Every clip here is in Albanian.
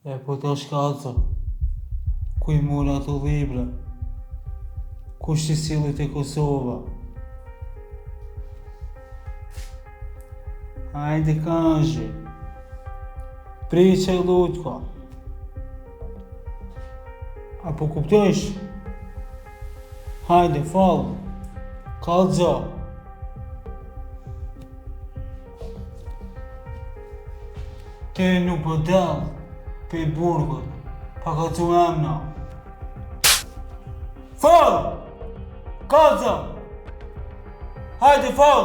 E po të shkaca, ku I mora ato libra, kush I silli te Kosova. Hajde Kanzhi, priqaj lutka. Apo kuptojsh? Hajde, fal, kallxo. Ti nuk po dall pe burgut, pa kallxu emna. Fal! Kallxo! Hajde, fal!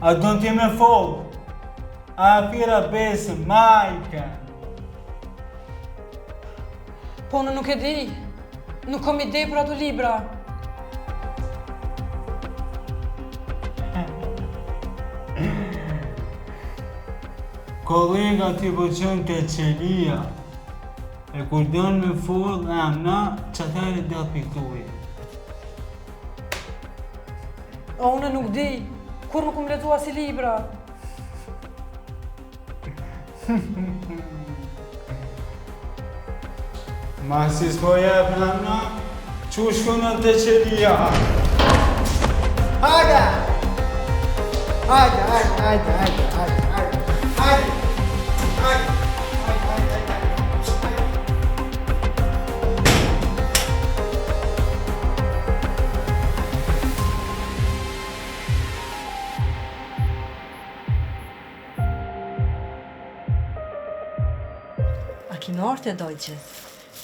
A don ti me fol? A fira besë, majka. Po, unë nuk e di. Nuk kam ide për ato libra. Kollega ti pëlqen te qelia. E kur don me fol emna, çatare do piktuj. O, unë nuk di. Kur nuk më lexua si libra. Ma si s'po jep emna, çu shkon te qelia. Hajde! Hajde! A ki në arte dojqe?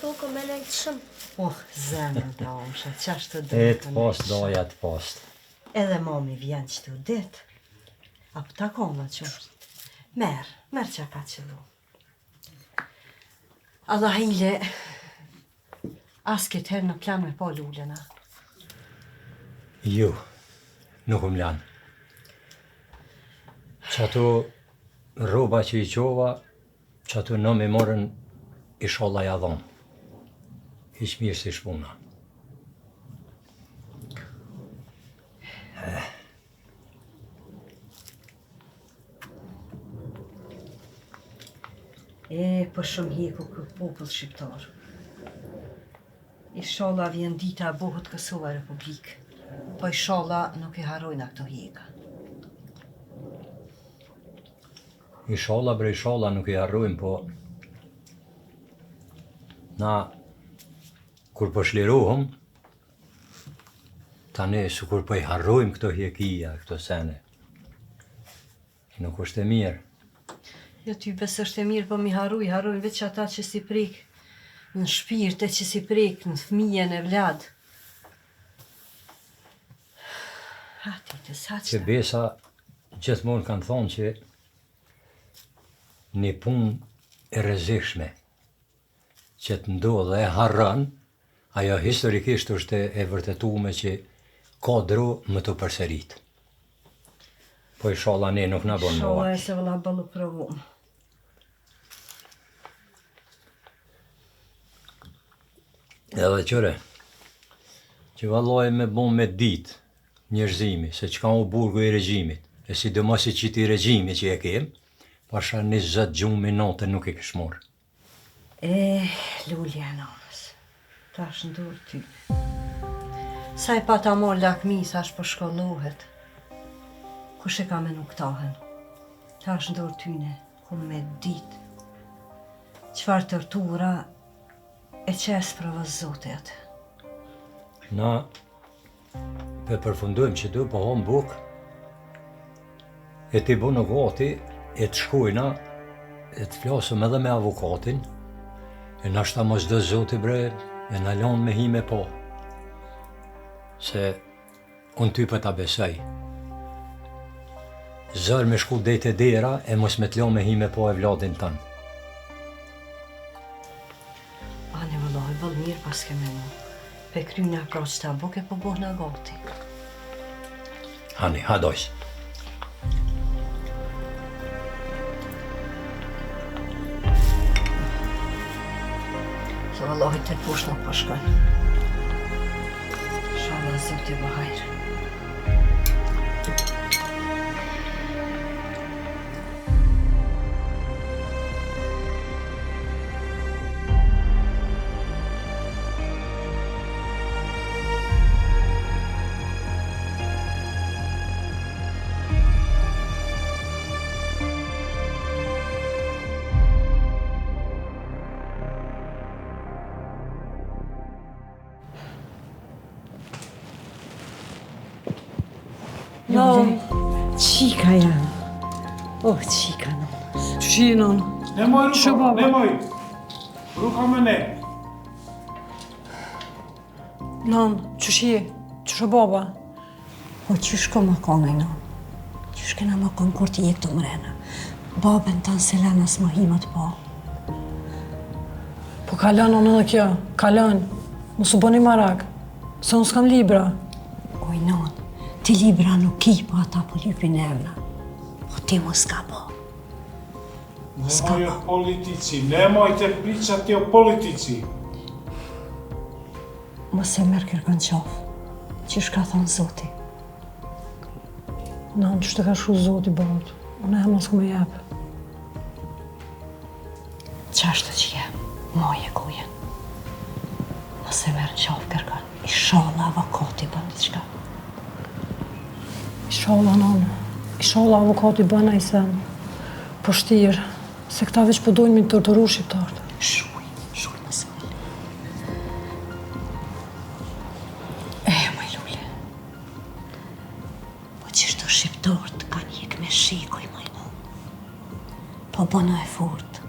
Po, kom e lejtë shumë. Oh, zemën ta omsha, qashtë të E dhëtë të post, doja të post. Edhe mami vjen që të ditë. Apo ta kona qështë. Merë që ka qëllu. Allah hile, as këtë herë në plan me po lullena. Ju, nuk më lanë. Që ato roba që I qova, që ato në me morën I sholla ja dhonë. Hiq mirë si shpuna. Për shumë hjeku këtë popull shqiptar. Inshallah vjen dita bohët Kosova Republikë. Po inshallah nuk I harrojna këto hjeka. Inshallah bre inshallah nuk I harrojmë, po na kur po shlirohëm, tani su kur po I harrojmë këto hjekija, këto sene. Nuk është e mirë. Jo ty besë është e mirë, po mi harrojnë veç ata që si prek në shpirt, e që si prek në fëmijën e vlad. Hati të saqna. Që besa gjithmonë kanë thonë që një punë e rrezikshme që të ndodhe e harran, ajo historikisht është e vërtetuar që ka dro më të përsërit. Po inshallah ne nuk na bën më. Inshallah se valla ballu provum. Edhe që vallaj me bon me dit njerëzimi, se çka u burgu i regjimit, e sidomos i qiti regjimi që e kem, pasha 20 gjumë natën nuk e kish morë. Lulja e nanës, tash ndur ty. Sa i pa ta mor lakmi, sa është po shkollohet. Kush e ka me nuk tahen? Tash ndur tyne, ku me dit. Qfar tërtura e qes prava zote atë. Na, pe përfundojmë që du po hom buk, e ti bu në gati, e të shkojna, e të flasëm edhe me avokatin, e nashta mos do zoti bre, e në lanë me hi me po. Se unë ty për ta besaj. Zërë me shku dhejt e dera, e mos me të lanë me hi me po e vladin tanë. Ane vëllaj, bëll mirë pas ke me mu. Pe kryna pra që ta buke po boh në gati. Hani, hadojsh. Se vëllahi të push nuk po shkon. Shala zoti bëhajrë. Non, Qika janë. Oh, qika nënës. që non? Nemoj, Që Ruka, baba? nemoj. Ruka me ne. Non, që baba? Po qysh ko më kone në? Qysh kena më konë kur t'i je këtu mrena? Babën tanë se lana s'ma himat po. Po kalon onë edhe kjo, kalon. Mos u bëni marak, se unë s'kam libra. Oj, non, ti libra nuk ki, po ata po lypin emna. Po ti mos ka po. Nemoj o politici, nemoj të pričat jo politici. Mos e merë kërkën qafë. Qysh ka thonë zoti? Non, që të ka shku zoti bot. Unë e mos ku me jep. Qashtë që je, moje kujen. Mos e merë qafë kërkën. Ishala avokati bën diçka. Ishala, non. Ishala avokati bëna i sen. Po shtirë, se këta veç po dojnë mi të torturu shqiptarët. Shuj më sëllë. Më lule. Po qështu shqiptarët kanë jek me shikuj, majmu. Po bëna e furt.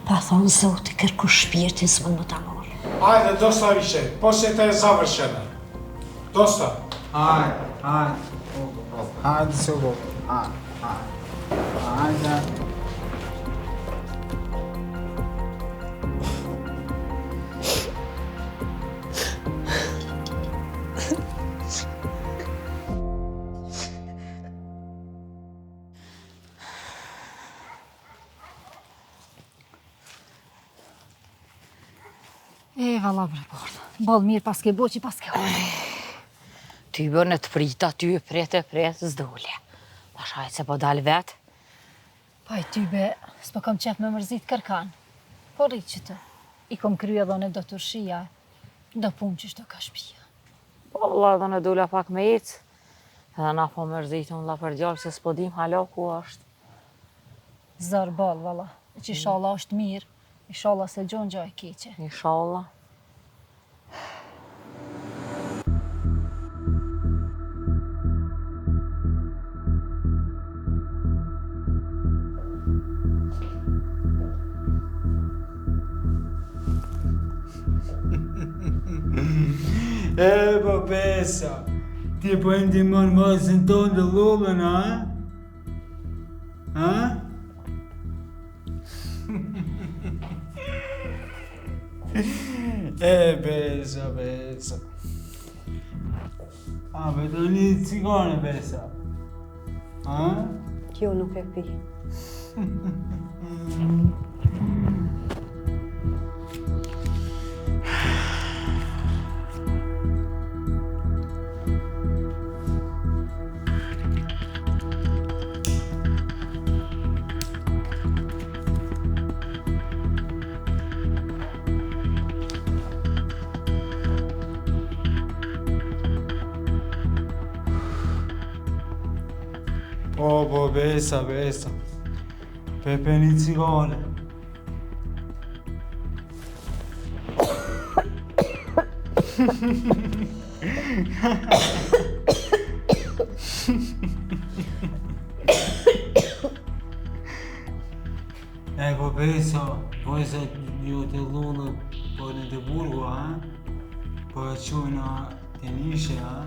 Pa thonë zoti, kërku shpirtin s'mën më ta morë. Ajde, dosta više, posjeta je završena. Dosta. Hajde se u Bogu. Hajde. Valla bre borda, balë mirë pas ke boqi, pas ke hojë. Ty bërë në të prita, ty pret, s'dole. Pashajt se po dal vetë. Pa i ty be, s'po kam qef me mërzit kërkan. Po rritë që të, i kom krya dhe në do të rëshia, do punë që shto ka shpia. Po, la dhe në dula pak me ecë. Edhe na po mërzit unë la për gjallë, se s'po dim hala ku është. Zërë balë, valla, që inshallah është mirë, inshallah se gjonë gjaj keqe. Inshallah. Po Besa, ti po e ndihmon mazën tonë të lullën, a? Ha? Besa. A, be të një cigare, Besa. Ha? Kjo nuk e pi. Po, besa. Pepe një cigare. Po besa, vojza ju të lunë po në të burgu, a? Po e qujna të nishe, a?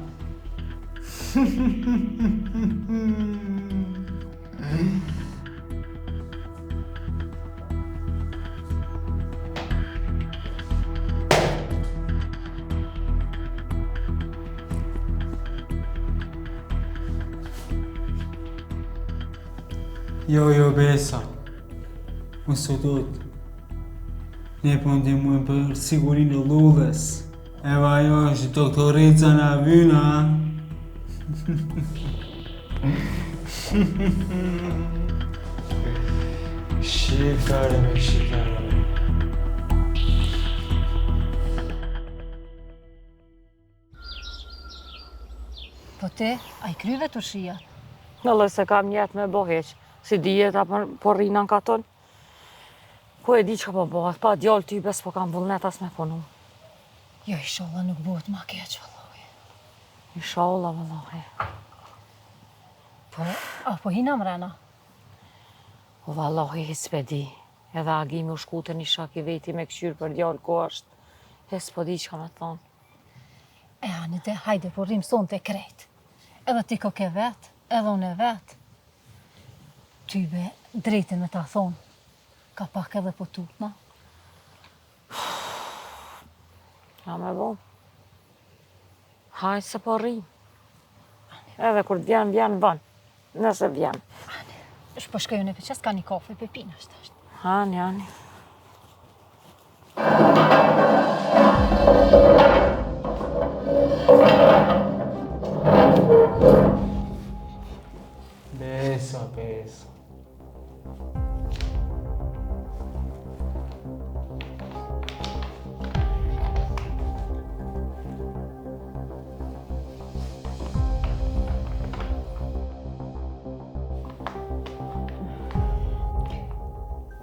Jo, besa. Më sotut. Ne po ndihmojmë për sigurinë e lullës. Eva ajo është doktorica në vyna. Shikare. Po te, a i kryve të shia? Në se kam jetë me boheq, si dijet apo po rrinan ka ton. Ku e di që po bëhat, pa djallë ty bes po kam vullnet as me punu. Jo, inshallah nuk bëhet ma keq, vëllohi. Inshallah, vëllohi. Po, apo hina mrena? O vëllohi, hiç s'pe di. Edhe agimi u shkute një shak i veti me këshyrë për djallë ku është. Hes po di që ka me thonë. E anite, hajde, po rrim son të krejt. Edhe ti ko ke vet, edhe unë e vet. Ty be, drejtin me ta thonë. Ka pak edhe po tutna. Ja me bo. Hajtë se po rrim. Edhe kur vjen, van. Nëse vjen. Po shkojnë e për qes ka një kafe për pina, është. Hani. Besa.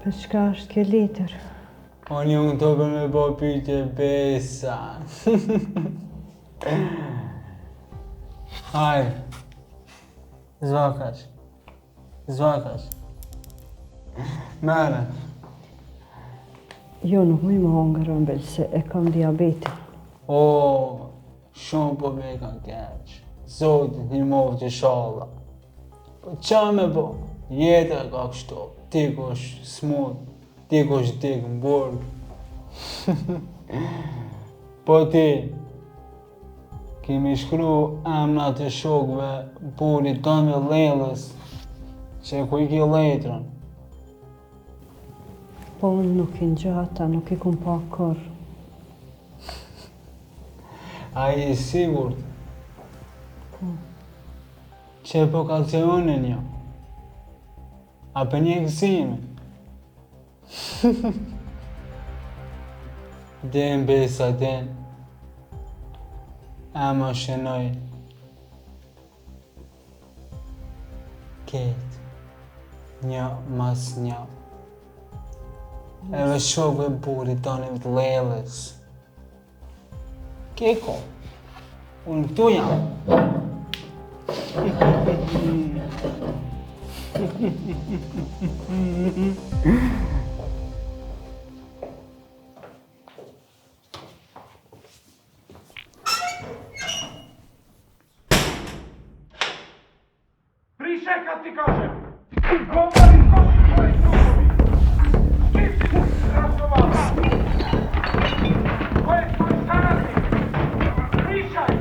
Për çka është kjo letër? Unë të për me bo pyetje besa. Hajde. Zvakash. Mere. Jo, nuk më hangër ëmbël se e kam diabetin. Shumë po me kanë keq. Zotit një movë që shalla. Po qa me bo? Jeta ka kështu. Ti kosh smut, ti kosh dik në burg. Po ti, kemi shkru emna të shokve burit tonë me lejlës, që ku i ki letrën. Po unë nuk i ngjata, nuk i kum pa kur. A i sigurt? Po. Që po kalcionin jo? A për një gëzime? Den besa, den. Ama shënoj. Ketë. Një mas një. Edhe shokve burit tonë të lejlës. Keko. Unë këtu jam. Присека ти кажем! Говори колко твои слухови! Ти си разговара! Кое твои старати? Пришай!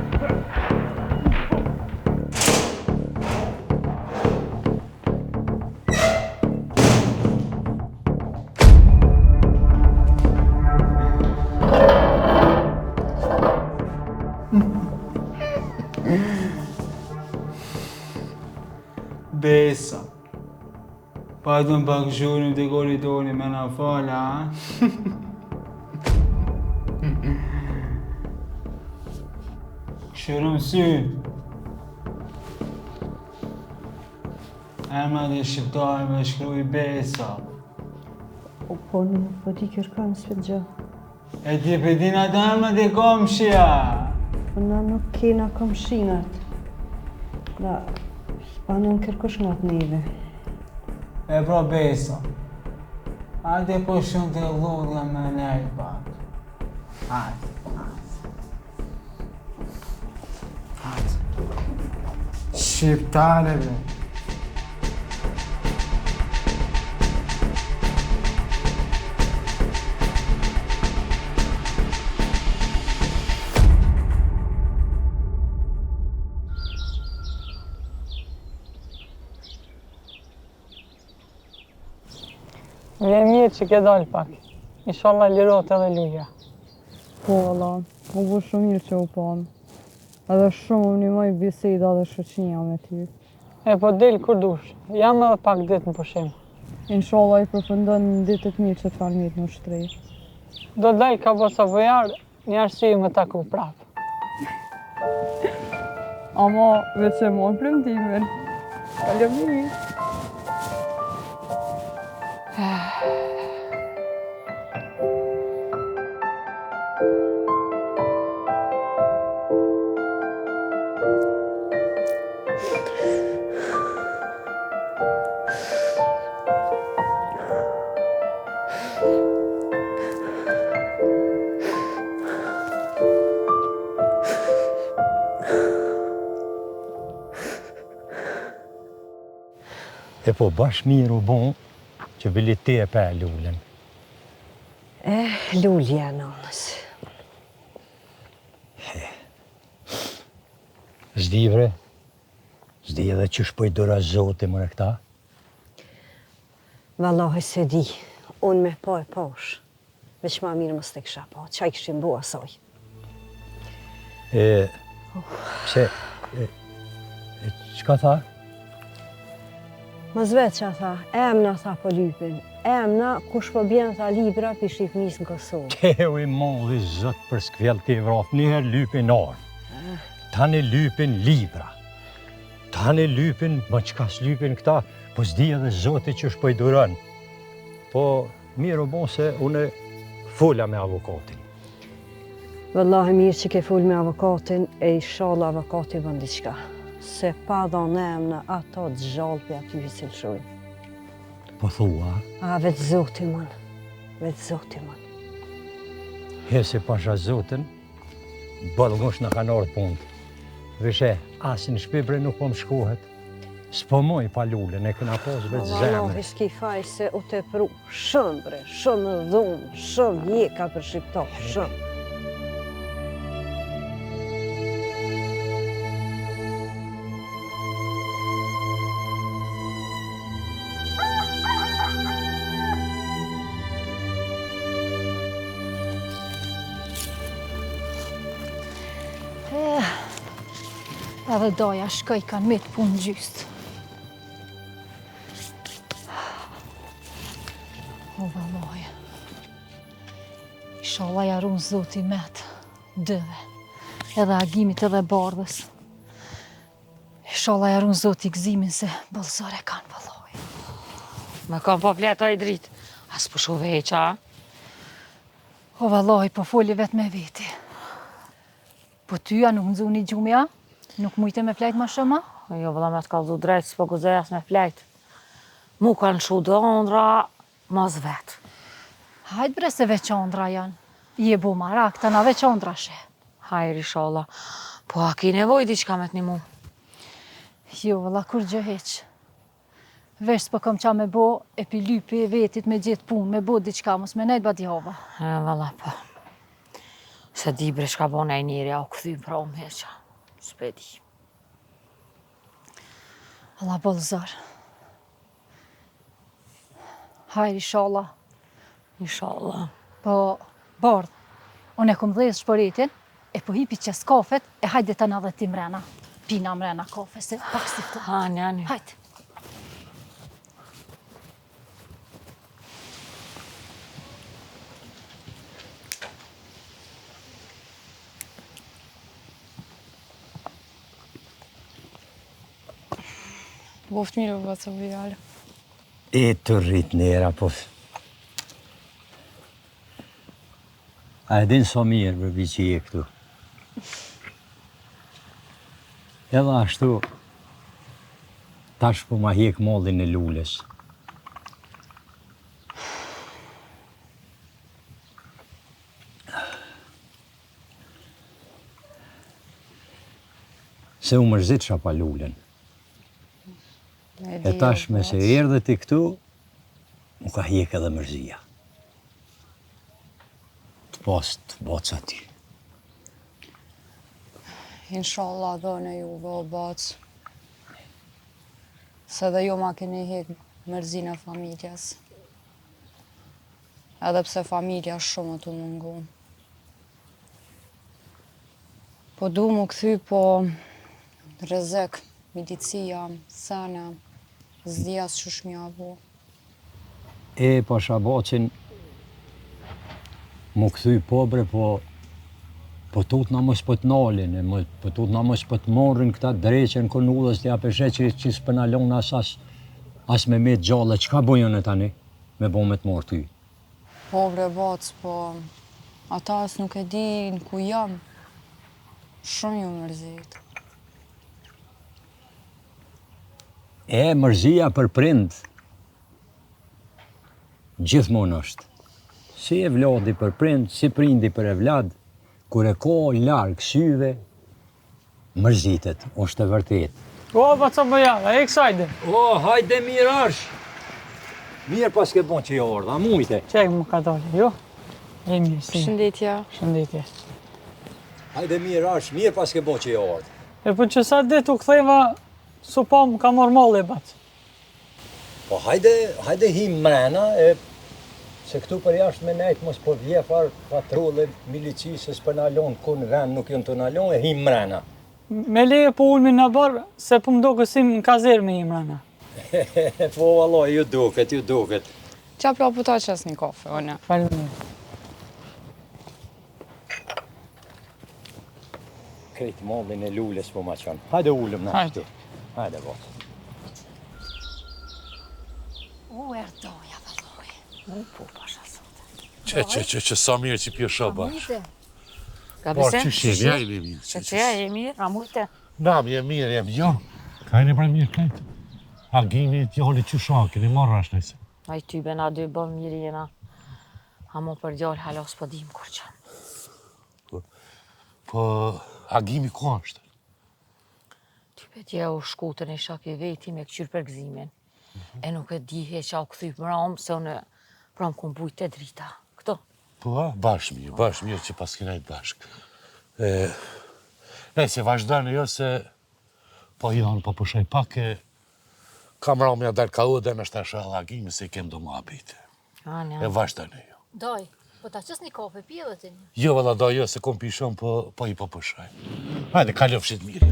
Besa. Pa të më pak zhurim të koridori me na fala, a? Shërëm sy. Emrat e shqiptarëve shkruaj Besa. Po nuk po di kërkon s'pet gjë. E ti pedin atë emrat e komshia. Po na nuk kena komshinat. Na s'panon kërkosh nga të neve. E pra Besa. Hajde po shumë të lodhja me nejtë pak. Hajde. Shqiptareve. Vjen mirë që ke dalë pak. Inshallah lirohet edhe luja. Po, Allah, u bu shumë mirë që u pamë. Edhe shumë më nimoj biseda dhe shoqënia me ty. E po del kur dush. Jam edhe pak ditë në pushim. Inshallah i përfundon në ditët mirë që të farmit në shtrej. Do dal ka bosa vojar, një arsye me taku prapë. Ama veç e mon premtimin. Faleminderit. E po bashkë mirë u bon që bili ti e pe lullën. Lulja nënës. Zdi vre, zdi edhe që shpoj dora zote mëre këta. Vallahi se di, unë me po e posh. Veç ma mirë mës të kësha po, qaj këshim bua soj. Pse, qka tha? Mës vetë që tha, emna tha po lypin. Emna, kush po bjen tha libra pi Shqipnis në Kosovë. Keu i molli zot për skvjell të Evropë, njëherë lypin orë. Tani lypin libra. Tani lypin, ma qka s'lypin këta, po s'di edhe zoti që shpoj duron. Po, mirë u bon se une fulla me avokatin. Vallahi mirë që ke full me avokatin, e inshallah avokati bën diqka. Se pa dhon emna ato të gjallë për aty hysilshoj. Po thua? A, vetë zoti mon, vetë zoti mon. Hesi pasha zotin, bëllëgosh në kanë ardhë punët. Vishe, asin shpibre nuk po më shkohet. S'po moj pa lullën, e këna pas vetë zemë. Vallahi s'ki faj se u te pru shumë bre, shumë dhunë, shumë jeka për shqiptar, shumë. Edhe doja shkoj kanë me të punë gjystë. O, vallahi. Inshallah ja runë zoti metë, dëve, edhe agimit edhe bardhës. Inshallah ja runë zoti gzimin se bëllëzore kanë, vallahi. Me kam po fletoj dritë. As po shu veqa. O, vallahi, po foli vetë me veti. Po tyja nuk nëzu një gjumja? Nuk mujte me flejt ma shumë? Jo, vëlla me t'ka dhu drejtë, s'po guzejas me flejt. Mu kanë shu dondra, mas vetë. Hajtë bre se veçondra janë. Je bu marak, të na veçondra she. Hajri sholla. Po a ki nevoj diqka me t'ni mu? Jo, vëlla, kur gjë heq. Vesh s'po kom qa me bo, e pi lypi e vetit me gjithë punë, me bo diqka, mos me nejt badi hova. Vëlla, po. Se di bre shka bo nej njeri, a u këthym pra u meqa. S'pedi. Allah bolëzar. Hajri, inshallah. Inshallah. Po, bardh, unë e kom dhejës shpëritin, e po hipi qes kafet, e hajde të në dhe ti mrena. Pina mrena kafe, se pak si të. Hani. Hajde. Boft mirë baba të vjallë. E të rrit nera, po... A e din so mirë bërbi që je këtu. Edhe ashtu, tash po ma hjek mollin e lules. Se u mërzit qa pa lulen. E tash me se erdhe ti këtu, mu ka hjek edhe mërzia. Të pas të baca ty. Inshallah dhone juve o bac. Se dhe jo ma keni hek mërzin e familjes. Edhe pse familja shumë të mungu. Po du mu këthy po rrezek, medicia, sene, zdjas që shmjavu. E pasha bacin, mu këthy pobre, po tut na mos po t'nalin, po tut na mos po t'marrin këta dreqen konullës t'ja peshe që s'pënalon as me me gjallë, qka bojën e tani me bo me t'marr ty? Pobre bac, po ata as nuk e din ku jam. Shumë ju mërzit. E mërzia për prind, gjithmonë është. Si e vladi për prind, si prindi për e vlad, kur e ko larg syve, mërzitet, është e vërtet. O, ba co bëjalla, e kësajde. O, hajde mirë arsh. Mirë pas ke bon që jo ardha, mujte. Qek më ka dalë, jo? E mirë, si. Shëndetja. Shëndetje. Hajde mirë arsh, mirë pas ke bon që jo ardha. E po që sa dit u ktheva, su pa më ka marrë mall e bat. Po hajde him mrena, se këtu për jashtë me nejtë mos po vjefar patrullë milicisë s'për nalon, ku në vend nuk jënë të nalon, e him mrena. Me leje po ulmi në barë, se po më do kësim në kazerë me him mrena. Po Allah, ju duket. Qa pra po ta qes një kafe, o ne? Faleminderit. Krejt mollin e lules po ma qanë. Hajde ullëm në ashtu. Hajde, bo. U erdoja, vëlloj. Po, pasha sot. Që sa mirë që pje shë bashkë. Gabise? Që shemë, ja jemi mirë. Që ja jemi mirë, a mujte? Nam, jemi mirë, jemi. Jo, kajnë e pra mirë kajtë. Agimi t'joni që shakin, i marrë ashtë nëjse. A i tybe na dy bëm mirë jena. A mo për gjallë halos po dim kur qanë. Po, agimi ku ashtë? Tybe tje u shkutën e shak i veti me këqyrë për gëzimin. E nuk e dihe që u këthyp mëram, se unë pram ku mbujt e drita. Këto. Po, bashkë mirë që pas kinajt bashkë. Se vazhdojnë jo se po janë po pushoj pak e kam ramja dalë ka u dhe në shtasha agimi se i kem do më abite. E vazhdojnë jo. Doj, po ta qës një kafe pje dhe të një? Jo, vëlla do jo se kom pishon po i po pushoj. Hajde, kalofshit mirë.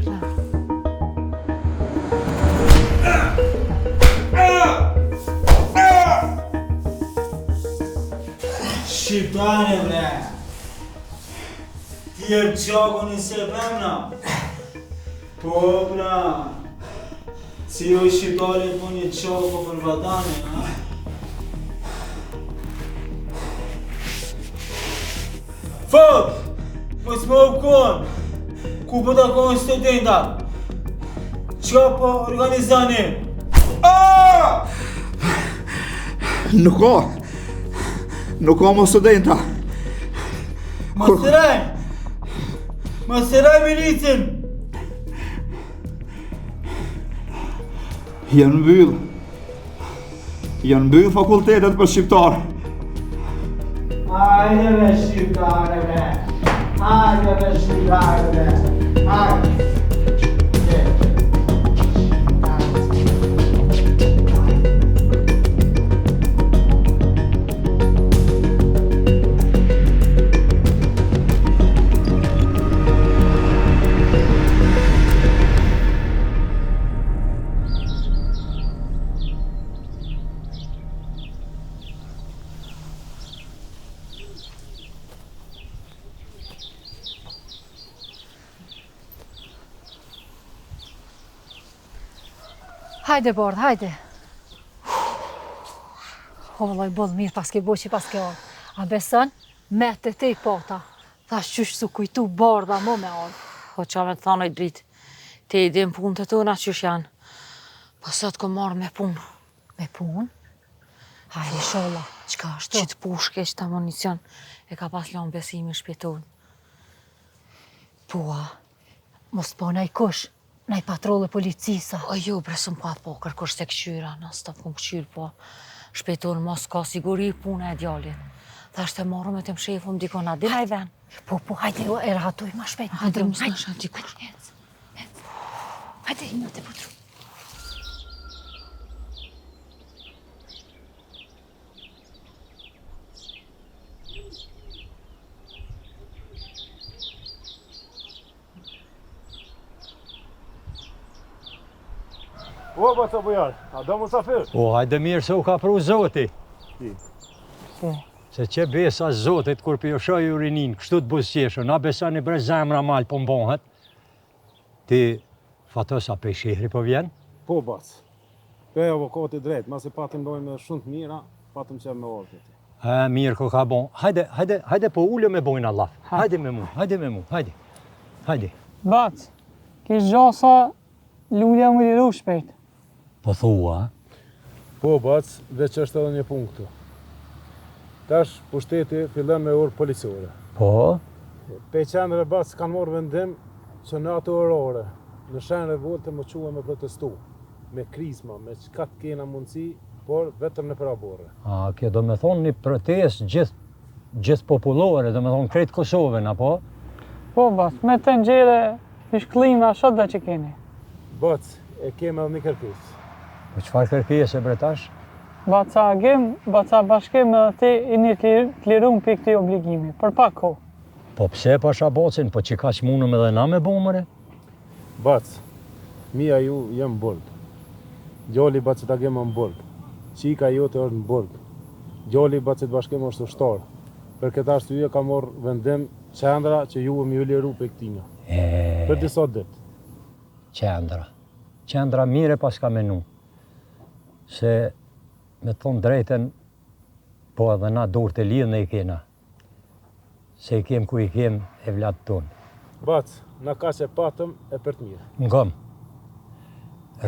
Shqiptare, bre! Ti e qako një se femna? Po, bra! Si jo shqiptare po një qako për vatane, ha? Fok! Mos më upkon! Ku po takon studenta? Qa po organizani? Nuk ka më studenta. Masteraj milicin! Janë mbyll fakultetet për shqiptarë. Hajde be shqiptare be! Hajde be shqiptare be! Hajde! Hajde, Bardh, hajde. O, vëllaj, bodh mirë pas ke bo që pas ke orë. A beson? Me të te i pota. Thash qysh su kujtu Bardha mo me orë. Po qa me të thanoj dritë. Te i din punë të tona qysh janë. Pasat ko marrë me punë. Me punë? Hajde, sholla. Qka është to? Qitë pushke, qita municion. E ka pas lanë besimi shpjeton. Po, mos po naj kush. Naj patrolle policisa. O jo, bre, sëm pa po, kërkosh të këqyra, në stop kom këqyr, po. Shpejton mos ka siguri puna e djallit. Thash të marrë me të mshefëm dikon, a dina i ven. Po, hajde, e rahatuj ma shpejt. Hajde, mos në shanë dikur. Hajde, në të putru. O, ba të bujar, a do musafir? O, hajde mirë se u ka pru zoti. Si. Se që besa zotit kur për jo shoj urinin, kështu të busqeshë, na besani bre zemra malë po mbohet. Ti, fatosa pe shihri po vjen? Po, bac. Pe avokati drejt, mas e patim dojmë shumë të mira, patim që me orë këti. Mirë ko ka bon. Hajde po ullë me bojnë Allah. Hajde me mu, hajde. Bac, kish gjasa lulja më liru shpejt. Po thua? Po, bac, veç është edhe një punë këtu. Tash, pushteti fillon me orë policore. Po? Pe qenëre bac kanë morë vendim që në ato orore, në shenë revolte më quhe me protestu, me krizma, me qka të kena mundësi, por vetëm në përabore. A, kjo do me thonë një protest gjithë populore, do me thonë krejtë Kosovën, apo? Po, bac, me të ngjere ish klima shot dhe që keni. Bac, e keme edhe një kërkes. Po qëfar kërkes e bretash? Baca agim, baca bashkim edhe ti i një të lirum për këti obligimi, për pak ko. Po pse pasha bacin, po që ka që munëm edhe na me bomëre? Bac, mija ju jem burg. Gjalli bacit agim në burg. Qika jote është në burg. Gjalli bacit bashkim është ushtar. Për këtë arsye ka morë vendim qendra që ju më ju liru për këtina. Për disa dit. Qendra mire pas ka menu. Se me thonë drejten, po edhe na dorë të lidhë në i kena. Se i kem ku i kem e vlatë tonë. Bac, na ka që patëm e për të mirë. Ngëm,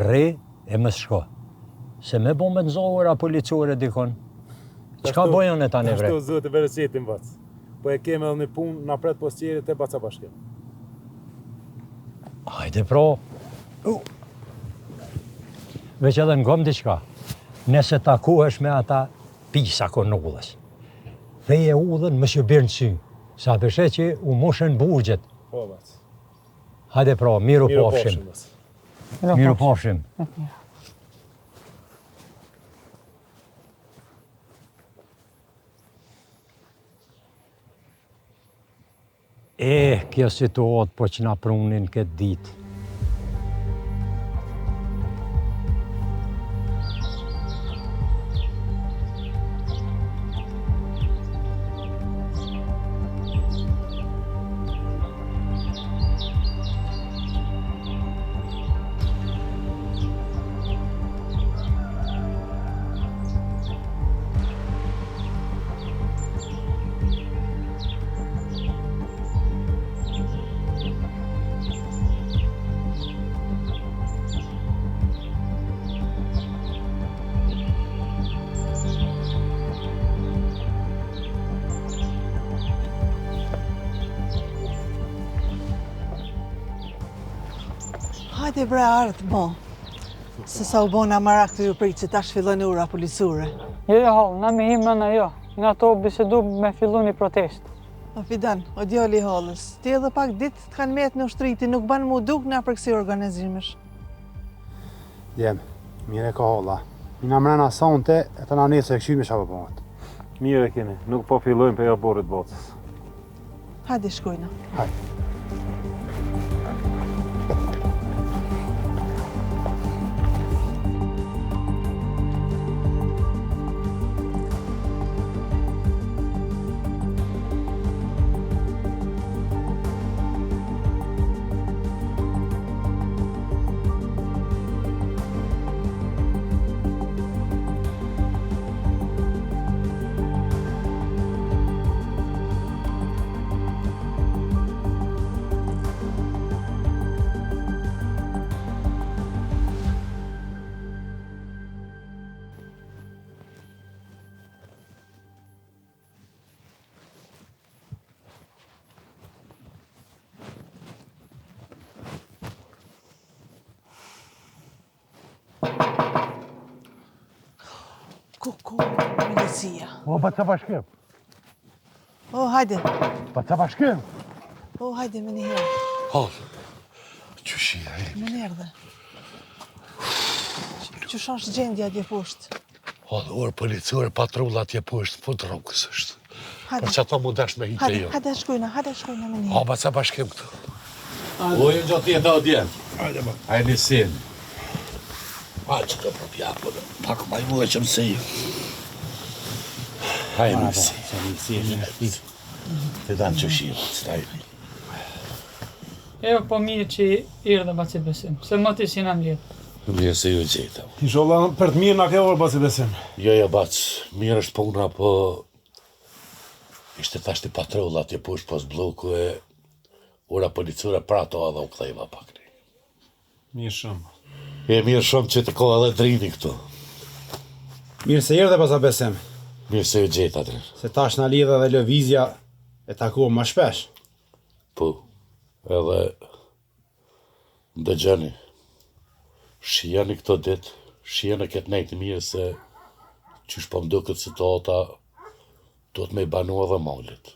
re e më shko. Se me bombe në zohura policore dikon. Qka bojën e ta në vre? Ashtu zotë bereqetin, bac. Po e kem edhe një punë na pret posqerit e baca bashkim. Hajde pro. Veç edhe ngëm diqka. Nëse takohesh me ata pisa konullës. Theje udhën më që birë në sy. Sa përshë që u moshën burgjet. Po, bac. Hajde pra, miru pofshim. Miru pofshim. Kjo situatë po që na prunin këtë ditë. Hajde bre ardh, mo. Se sa u bona marak të ju prit që tash fillon ura policore. Jo, hall, na me him mëna jo. Nga to bisedu me fillu një protest. O Fidan, o djali hallës, ti edhe pak ditë të kanë met në ushtriti, nuk ban mu duk nga për kësi organizimesh. Jem, mire ka halla. Mina mrena sonte e të na nesë e këshymi shabë bëhet. Mire keni, nuk po fillojmë për jaborit bacës. Hajde shkojna. Hajde. Kuku, milicia. O, baca bashkim. O, hajde. Baca bashkim. O, hajde, me njëherë. Hall, qëshia e? Me njëherë dhe. Qësh është gjendja atje poshtë? Hall, orë policore, patrulla atje poshtë, po drogës është. Hajde. Për që ato mu dash me hite jo. Hajde shkojna me njëherë. O, baca bashkim këtu. O, e gjatë jetë o djenë. Hajde, ma. Hajde një sinë. Hajde që të propjapo dhe. Pak ma i muhe që më sejë. Hajde një sinë. Të danë qëshia, stajni. Jo, po mirë që i erdhe Baci Besim, se më të si në mjetë. Mirë se ju gjeta. Inshallah, për të mirë na ke orë, Baci Besim. Jo, Bac, mirë është puna, po... Ishte thashti patrulla atje poshtë pas bloku e... Ora policura pra to edhe u kthejva pak një. Mirë shumë. E mirë shumë që të ko edhe drini këtu. Mirë se erdhe Baci Besim. Mirë se ju gjeta, Drin. Se tash na lidhe dhe lëvizja e takuam më shpesh. Po, edhe... Ndëgjani. Shijani këto ditë, shijani këtë nejtë mirë se... Qysh po mdo këtë situata... Do të me i banu edhe malit.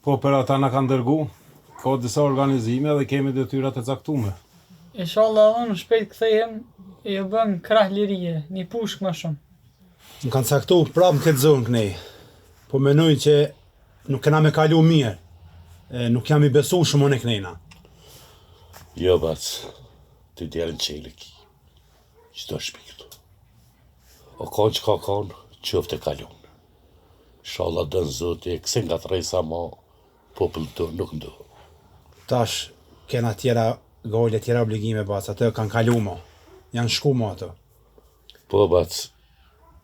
Po, për ata na kanë dërgu, ka disa organizime dhe kemi detyrat e caktume. Inshallah, unë shpejt kthehem e ju bëm krah lirie, një pushk më shumë. Më kanë caktu prapë në këtë zonë kënej. Po menoj që nuk kena me kalu mirë. Nuk jam i besu shumë në kënejna. Jo, Bac, të djerën qeli ki. Qdo shpi këtu. O konë që ka konë, qëftë e kalun. Inshallah dënë zoti, këse nga të rejsa ma, popull të nuk ndu. Tash, kena tjera gojle, tjera obligime, Bac, atë kanë kalu mo. Janë shku mo ato. Po, Bac,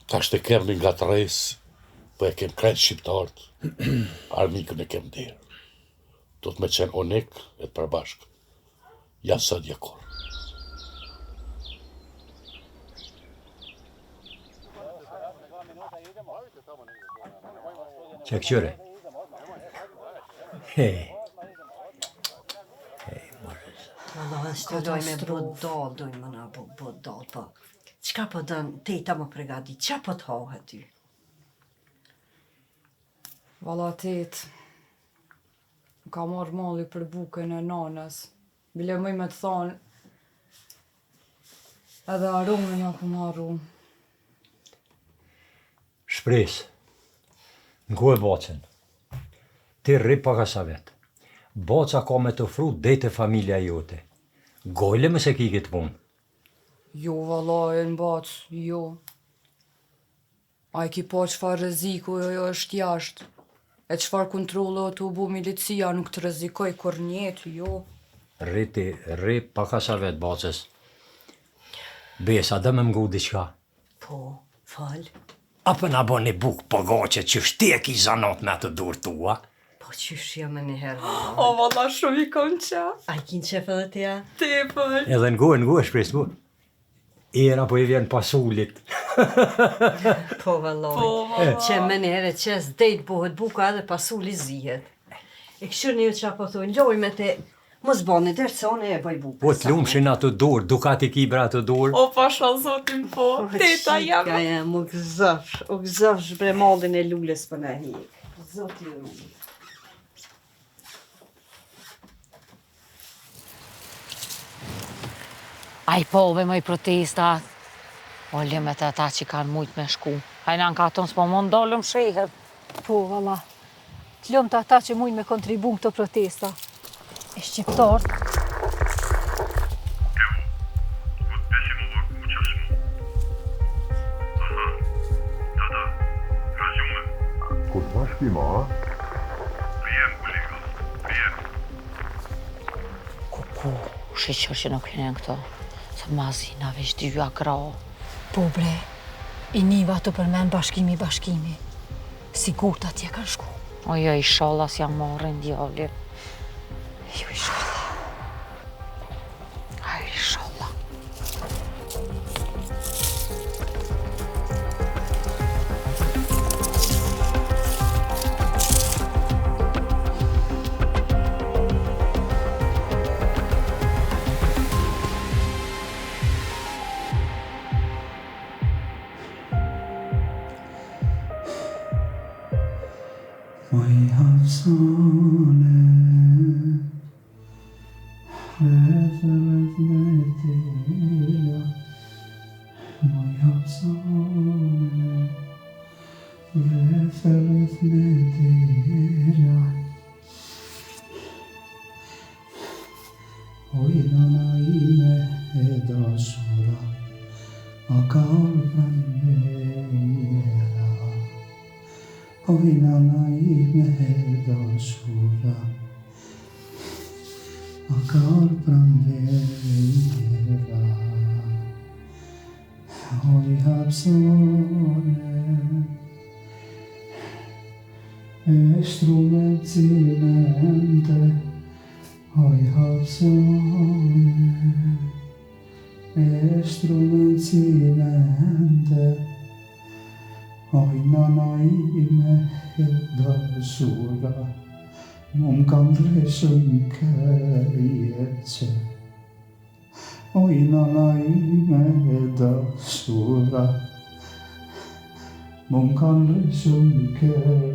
tash të kërni nga të rejsë, po e kem krejtë shqiptartë, armikën e kem dirë. Do të me qenë onik e të përbashkë. Ja së djekur. Që këqyre? Hej. Allah, është doj me bodal, doj më na bodal, po. Qka po dënë, tejta më pregadi, qa po të hohe ty? Valla tet, ka marrë malli për bukën e nanës. Bile mëj me të thonë, edhe aromën ja ku marru. Shpres, në ku e Bacën? Ti rri paka sa vetë. Baca ka me të ofru dete familja jote. Gojle më se ki këtë punë. Jo, valla, e në Bacë, jo. A i ki po qfar rreziku është jashtë. E qfar kontrole të u bu milicia nuk të rrezikoj kur njetë, jo. Rri paka sa vetë Bacës. Besa, dhe me mgu diqka. Po, fal. Apo na bo një buk pagaqe që shti e ki zanat me të dur tua? Po qysh jam e njëherë. O, valla, shumë i kom qef. A i kin qef edhe tja? Tepër. Edhe në gu, shpres gu. Era po i vjen pasullit. Po, valloj. Që me njëherë që s'dejt bohet buka edhe pasulli zihet. E këshur një qa po thujnë, lojme te... Mos bani derë se one e bëj bukë. Po t'lumshin ato dur, Ducati kibra ato dur. O, pasha zotin po, teta jam. Qika jam, u gëzafsh bre mallin e lulles për në hik. Zoti rrugë. Aj pove më i protestat. O limet e ata që kanë mujt me shku. Hajna në ka tonë s'po mund dollëm shehet. Po, valla. T'lëm të ata që mujnë me kontribu në këto protesta. E shqiptarët. Kur të vash pima, ha? Kuku, shiqër që nuk jenen këto. Se mazi na veç dyja gra. Po bre, i niva të përmen bashkimi. Sigur të atje kanë shku. O jo, i shallas jam marrin djalli. Jo, i shallah. Hajr, i shallah. hapsone Rreth me tira Moj hapsone Rreth me tira Oj nana ime e dashura A ka pranë jera Oj nana ime e dashura A ka pranë jera Oj hapsone E strumentzimente Oj hapsone E strumentzimente Oj nana ime e dashura Më kam rreshën kërjeqe Oj nana ime e dashura Më kam rreshën kërjeqe